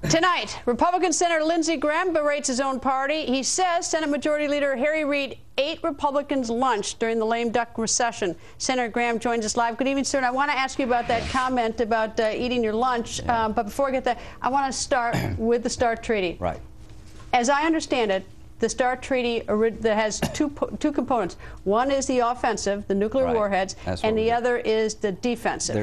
Tonight, Republican Senator Lindsey Graham berates his own party. He says Senate Majority Leader Harry Reid ate Republicans' lunch during the lame duck recession. Senator Graham joins us live. Good evening, sir. And I want to ask you about that comment about eating your lunch. But before I get that, I want to start with the START Treaty. Right. As I understand it, the START Treaty that has two components. One is the offensive, the nuclear warheads, and the other is the defensive.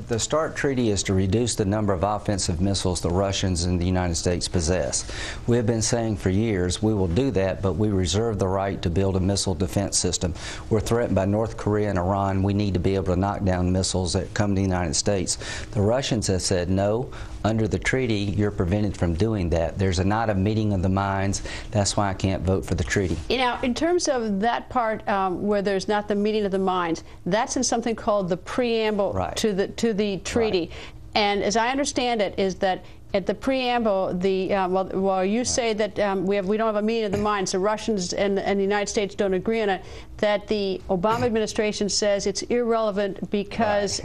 The START Treaty is to reduce the number of offensive missiles the Russians and the United States possess. We have been saying for years we will do that, but we reserve the right to build a missile defense system. We're threatened by North Korea and Iran. We need to be able to knock down missiles that come to the United States. The Russians have said no. Under the treaty, you're prevented from doing that. There's not a meeting of the minds. That's why I can't vote for the treaty. Now, in terms of that part where there's not the meeting of the minds, that's in something called the preamble to the treaty. Right. And as I understand it, is that at the preamble, while you say that we don't have a meeting of the minds, the Russians and the United States don't agree on it, that the Obama administration says it's irrelevant because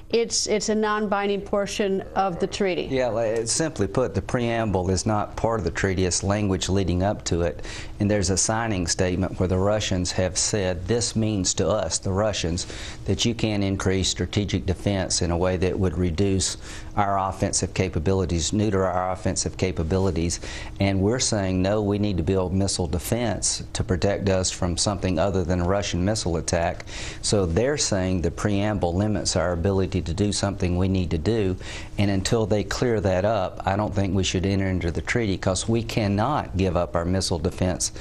it's a non-binding portion of the treaty. Yeah, simply put, the preamble is not part of the treaty. It's language leading up to it. And there's a signing statement where the Russians have said, this means to us, the Russians, that you can increase strategic defense in a way that would reduce our offensive capabilities, neuter our offensive capabilities. And we're saying, no, we need to build missile defense to protect us from something other than a Russian missile attack. So they're saying the preamble limits our ability to do something we need to do. And until they clear that up, I don't think we should enter into the treaty, because we cannot give up our missile defense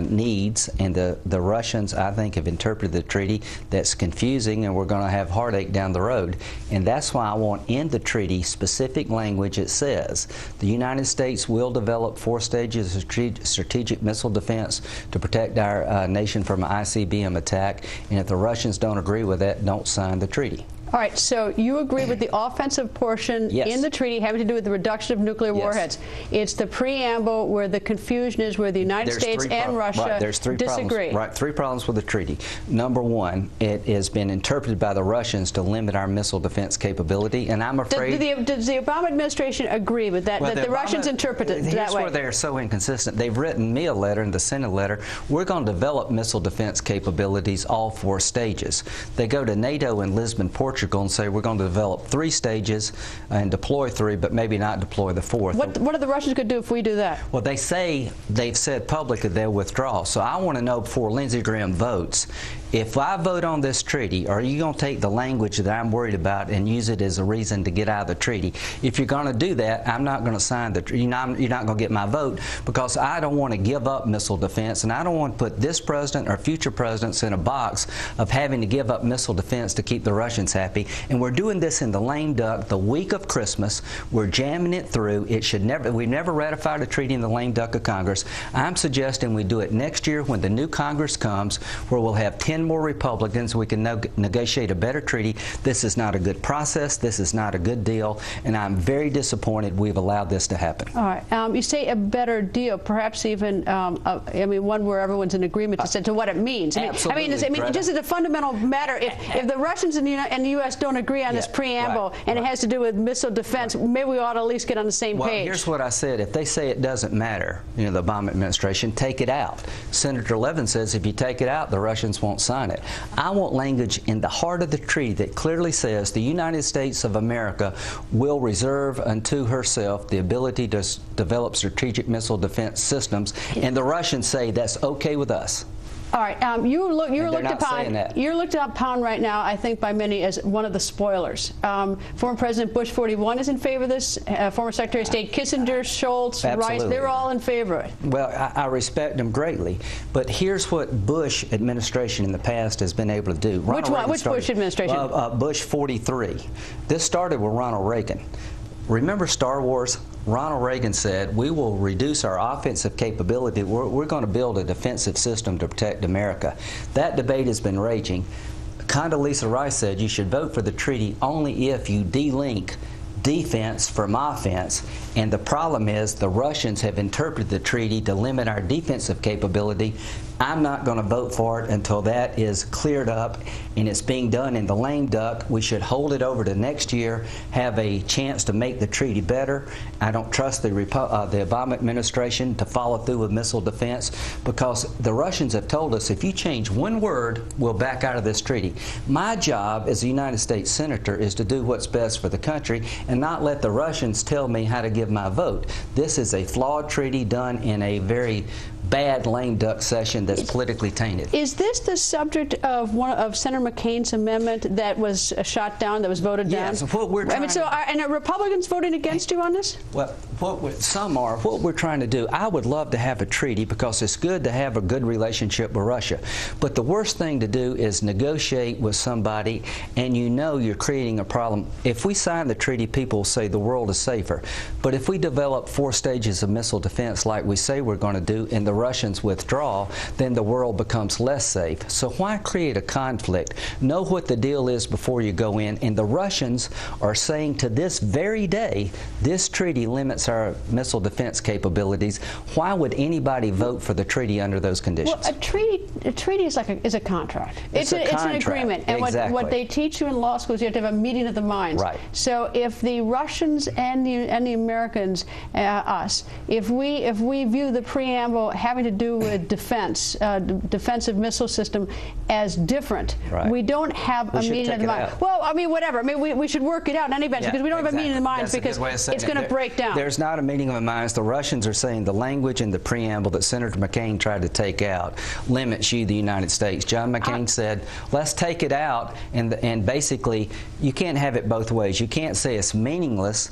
needs. And the Russians, I think, have interpreted the treaty that's confusing, and we're going to have heartache down the road. And that's why I want in the treaty specific language. It says the United States will develop 4 stages of strategic missile defense to protect our nation from an ICBM attack, and if the Russians don't agree with that, don't sign the treaty. All right, so you agree with the offensive portion in the treaty having to do with the reduction of nuclear warheads. It's the preamble where the confusion is, where the United States and Russia disagree. Right, 3 problems with the treaty. Number 1, it has been interpreted by the Russians to limit our missile defense capability, and I'm afraid... Does the Obama administration agree with that, that the Russians interpret it that way? Here's where they're so inconsistent. They've written me a letter and the Senate letter. We're going to develop missile defense capabilities all 4 stages. They go to NATO in Lisbon, Portugal, and say we're going to develop 3 stages and deploy 3, but maybe not deploy the 4th. What are the Russians going to do if we do that? Well, they've said publicly they'll withdraw. So I want to know before Lindsey Graham votes, if I vote on this treaty, are you going to take the language that I'm worried about and use it as a reason to get out of the treaty? If you're going to do that, I'm not going to sign the treaty. You're not going to get my vote, because I don't want to give up missile defense, and I don't want to put this president or future presidents in a box of having to give up missile defense to keep the Russians happy. And we're doing this in the lame duck the week of Christmas. We're jamming it through. We've never ratified a treaty in the lame duck of Congress. I'm suggesting we do it next year when the new Congress comes, where we'll have 10 more Republicans. We can negotiate a better treaty. This is not a good process. This is not a good deal, and I'm very disappointed we've allowed this to happen. All right. You say a better deal, perhaps even, one where everyone's in agreement as to what it means. Absolutely, just as a fundamental matter, if the Russians and the U.S. don't agree on this preamble, and it has to do with missile defense, maybe we ought to at least get on the same page. Here's what I said. If they say it doesn't matter, the Obama administration, take it out. Senator Levin says if you take it out, the Russians won't sign it. I want language in the heart of the treaty that clearly says the United States of America will reserve unto herself the ability to develop strategic missile defense systems, and the Russians say that's okay with us. All right, you're looked upon right now, I think, by many as one of the spoilers. Former President Bush 41 is in favor of this. Former Secretary of State Kissinger, Schultz, Rice, they're all in favor of it. Well, I respect them greatly, but here's what Bush administration in the past has been able to do. Which Bush administration? Bush 43. This started with Ronald Reagan. Remember Star Wars? Ronald Reagan said, we will reduce our offensive capability. We're going to build a defensive system to protect America. That debate has been raging. Condoleezza Rice said you should vote for the treaty only if you delink defense from offense, and the problem is the Russians have interpreted the treaty to limit our defensive capability. I'm not going to vote for it until that is cleared up and it's being done in the lame duck. We should hold it over to next year, have a chance to make the treaty better. I don't trust the Obama administration to follow through with missile defense, because the Russians have told us if you change one word, we'll back out of this treaty. My job as a United States Senator is to do what's best for the country and not let the Russians tell me how to give my vote. This is a flawed treaty done in a very bad lame duck session that's politically tainted. Is this the subject of Senator McCain's amendment that was shot down, that was voted down? Yes, what we're trying and are Republicans voting against you on this? Well, some are. What we're trying to do, I would love to have a treaty because it's good to have a good relationship with Russia. But the worst thing to do is negotiate with somebody and you know you're creating a problem. If we sign the treaty, people will say the world is safer. But if we develop 4 stages of missile defense like we say we're going to do, and the Russians withdraw, then the world becomes less safe. So why create a conflict? Know what the deal is before you go in. And the Russians are saying to this very day, this treaty limits our missile defense capabilities. Why would anybody vote for the treaty under those conditions? Well, a treaty is like a contract. It's an agreement. And exactly. what they teach you in law school is you have to have a meeting of the minds. Right. So if the Russians and the Americans, us, if we view the preamble having to do with defense, defensive missile system as different, right, we don't have a meeting of the minds. Well, I mean, whatever. I mean, we should work it out in any event, because we don't have a meeting of the minds, because it's going to break down. There's not a meeting of the minds. The Russians are saying the language in the preamble that Senator McCain tried to take out limits you, the United States. John McCain said, let's take it out, and basically you can't have it both ways. You can't say it's meaningless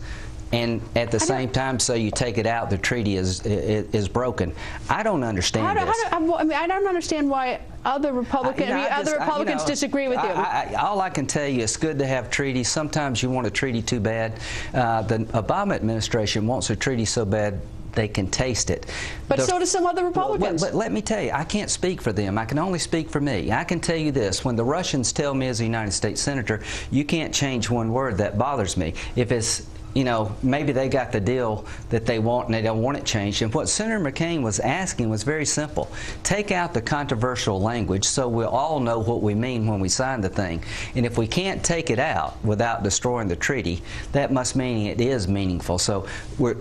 and at the same time say you take it out, the treaty is broken. I don't understand this. I don't understand why other Republicans disagree with you. All I can tell you, it's good to have treaties. Sometimes you want a treaty too bad. The Obama administration wants a treaty so bad they can taste it. But so do some other Republicans. But let me tell you, I can't speak for them. I can only speak for me. I can tell you this. When the Russians tell me as a United States Senator, you can't change one word, that bothers me. If it's, you know, maybe they got the deal that they want and they don't want it changed. And what Senator McCain was asking was very simple. Take out the controversial language so we'll all know what we mean when we sign the thing. And if we can't take it out without destroying the treaty, that must mean it is meaningful. So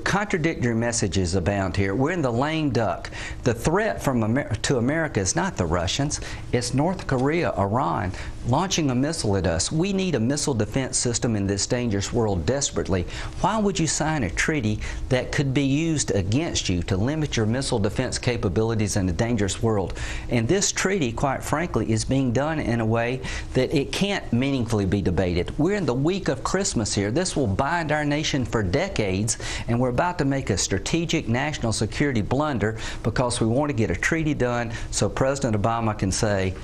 contradictory messages abound here. We're in the lame duck. The threat to America is not the Russians. It's North Korea, Iran, launching a missile at us. We need a missile defense system in this dangerous world desperately. Why would you sign a treaty that could be used against you to limit your missile defense capabilities in a dangerous world? And this treaty, quite frankly, is being done in a way that it can't meaningfully be debated. We're in the week of Christmas here. This will bind our nation for decades, and we're about to make a strategic national security blunder because we want to get a treaty done so President Obama can say,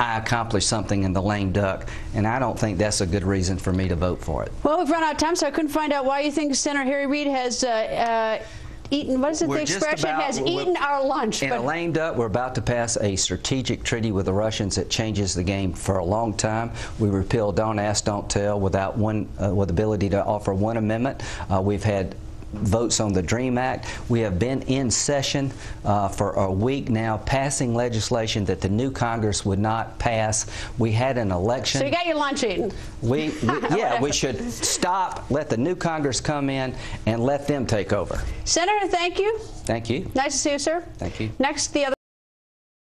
I accomplished something in the lame duck, and I don't think that's a good reason for me to vote for it. Well, we've run out of time, so I couldn't find out why you think Senator Harry Reid has eaten, what is it, the expression, has eaten our lunch. In a lame duck, we're about to pass a strategic treaty with the Russians that changes the game for a long time. We repealed Don't Ask, Don't Tell without with ability to offer one amendment. We've had votes on the DREAM Act. We have been in session for a week now, passing legislation that the new Congress would not pass. We had an election. So you got your lunch eaten. Yeah, we should stop, let the new Congress come in, and let them take over. Senator, thank you. Thank you. Nice to see you, sir. Thank you. Next, the other